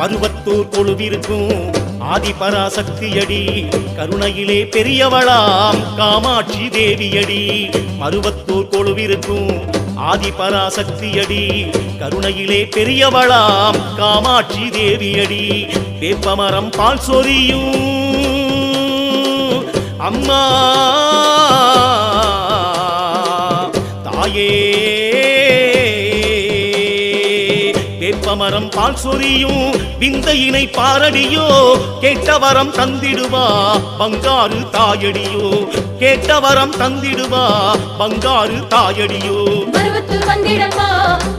மருவத்தூர் கொழுவிருக்கும் ஆதிபராசக்தியடி, கருணையிலே பெரியவளாம் காமாட்சி தேவியடி. மருவத்தூர் கொழுவிருக்கும் ஆதிபராசக்தியடி, கருணையிலே பெரியவளாம் காமாட்சி தேவியடி. வேப்பமரம் பால் சொரியும் அம்மா தாயே, வேப்பமரம் பால் சொரியும் விந்தையினை பாரடியோ, கேட்டவரம் தந்திடுவா பங்காரு தாயடியோ, கேட்டவரம் தந்திடுவா பங்காரு தாயடியோ. மருவத்தூர் வந்திடம்மா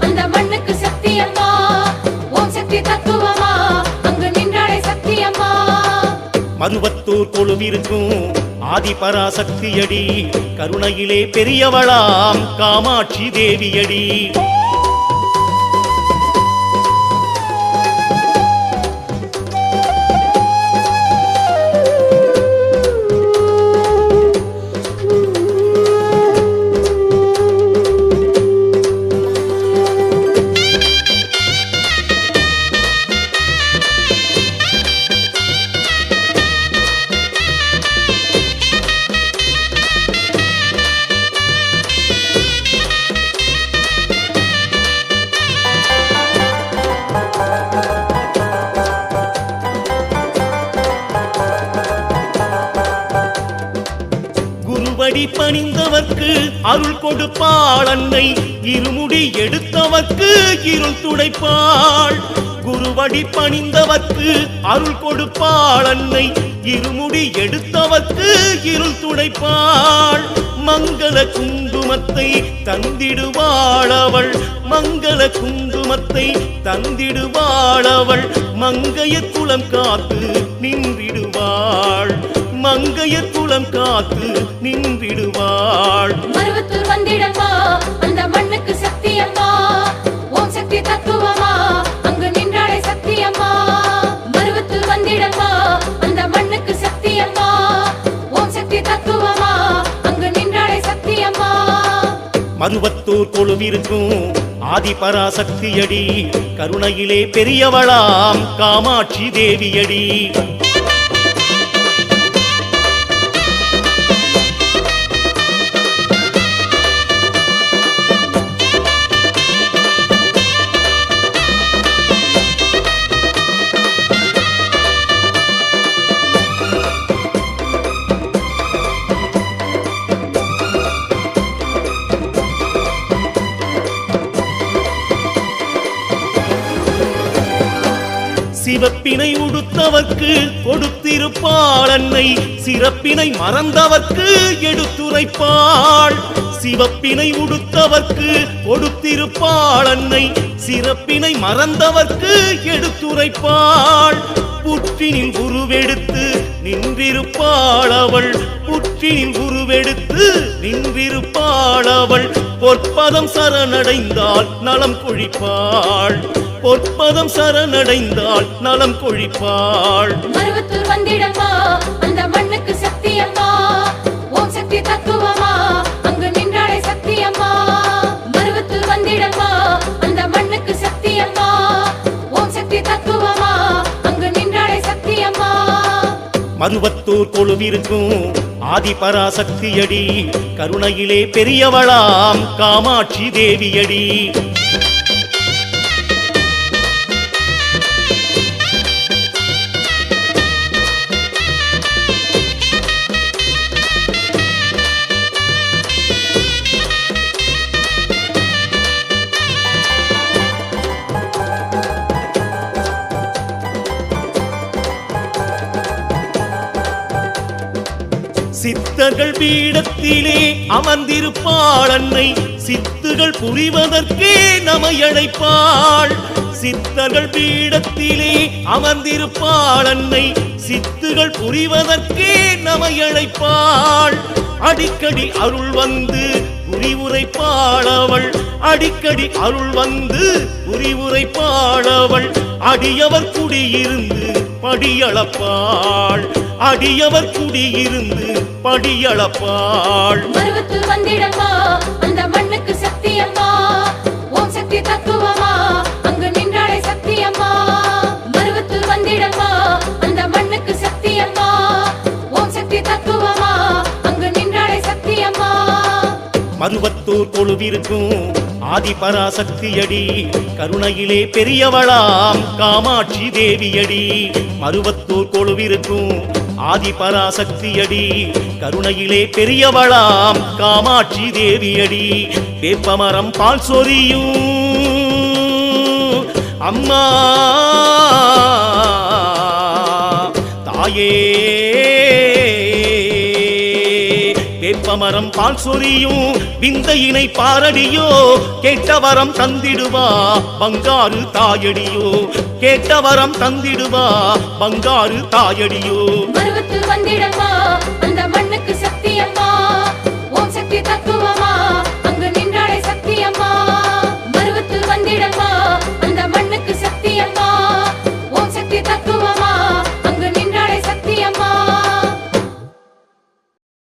அந்த மண்ணுக்கு சக்தி அம்மா, ஓம் சக்தி தத்துவமா அங்கு நின்றாளே சக்தி அம்மா. மருவத்தூர் கொழுவிருக்கும் ஆதிபராசக்தியடி, கருணையிலே பெரியவளாம் காமாட்சி தேவியடி. குருவடி பணிந்தவர்க்கு அருள் கொடுப்பாள் அன்னை, இருமுடி எடுத்தவர்க்கு இருள் துடைப்பாள். குருவடி பணிந்தவர்க்கு அருள் கொடுப்பாள் அன்னை, இருமுடி எடுத்தவர்க்கு இருள் துடைப்பாள். மங்கள குங்குமத்தை தந்திடுவாள் அவள், மங்கள குங்குமத்தை தந்திடுவாள் அவள். மங்கைய குலம் காத்து நின்றிடுவாள், மங்கைய குலம் காத்து நின்றிடுவாள். மருவத்தூர் வந்திடம்மா அந்த மண்ணுக்கு சக்தி அம்மா, ஓம் சக்தி தத்துவமா அங்கு நின்றாளே சக்தி அம்மா. மருவத்தூர் வந்திடம்மா அந்த மண்ணுக்கு சக்தி அம்மா, ஓம் சக்தி தத்துவமா அங்கு நின்றாளே சக்தி அம்மா. மருவத்தூர் கொழுவிருக்கும் ஆதிபராசக்தியடி, கருணையிலே பெரியவளாம் காமாட்சி தேவியடி. சிவப்பினை உடுத்தவர்க்கு கொடுத்திருப்பாள் அன்னை, சிறப்பினை மறந்தவர்க்கு எடுத்துரைப்பாள். சிவப்பினை உடுத்தவர்க்கு கொடுத்திருப்பாள் அன்னை, சிறப்பினை மறந்தவர்க்கு எடுத்துரைப்பாள். புற்றினில் உருவெடுத்து நின்றிருப்பாள் அவள், புற்றினில் உருவெடுத்து நின்றிருப்பாள் அவள். பொற்பதம் சரணடைந்தால் நலம் கொழிப்பாள், பொற்பதம் சரணடைந்தால் நலம் கொழிப்பாள். மருவத்தூர் வந்திடம்மா அந்த மண்ணுக்கு சக்தி அம்மா, ஓம் சக்தி தத்துவமா அங்கு நின்றாளே சக்தி அம்மா. மருவத்தூர் வந்திடம்மா அந்த மண்ணுக்கு சக்தி அம்மா, ஓம் சக்தி தத்துவமா அங்கு நின்றாளே சக்தி அம்மா. மருவத்தூர் கொழுவிருக்கும் ஆதிபராசக்தியடி, கருணையிலே பெரியவளாம் காமாட்சி தேவியடி. சித்த சித்தர்கள் பீடத்திலே அமர்ந்திருப்பாள் அன்னை சித்துகள் புரிவதற்கே நம்மை அழைப்பாள் சித்தர்கள் பீடத்திலே அமர்ந்திருப்பாள் அன்னை சித்துகள் புரிவதற்கே நம்மை அழைப்பாள் அடிக்கடி அருள் வந்து புரிவுரைப்பாளவள் அடிக்கடி அருள் வந்து புரிவுரைப்பாளவள் அடியவர் குடியிருந்து படியளப்பாள் அடியவர் குடியிருந்து படியளப்பாள் மருவத்தூர் வந்திடம்மா அந்த மண்ணுக்கு சக்தி அம்மா ஓம் சக்தி தத்துவமா அங்கு நின்றாளே சக்தி அம்மா மருவத்தூர் வந்திடம்மா அந்த மண்ணுக்கு சக்தி அம்மா ஓம் சக்தி தத்துவமா அங்கு நின்றாளே சக்தி அம்மா மருவத்தூர் கொழுவிருக்கும் ஆதிபராசக்தியடி கருணையிலே பெரியவளாம் காமாட்சி தேவியடி மருவத்தூர் கொழுவிருக்கும் ஆதிபராசக்தியடி கருணையிலே பெரியவளாம் காமாட்சி தேவியடி வேப்பமரம் பால் சொரியும் அம்மா தாயே வேப்பமரம் பால் சொரியும் விந்தையினை பாரடியோ கேட்டவரம் தந்திடுவா பங்காரு தாயடியோ கேட்டவரம் தந்திடுவா பங்காரு தாயடியோ மருவத்தூர் வந்திடம்மா அந்த மண்ணுக்கு சக்தி அம்மா ஓம் சக்தி தத்துவமா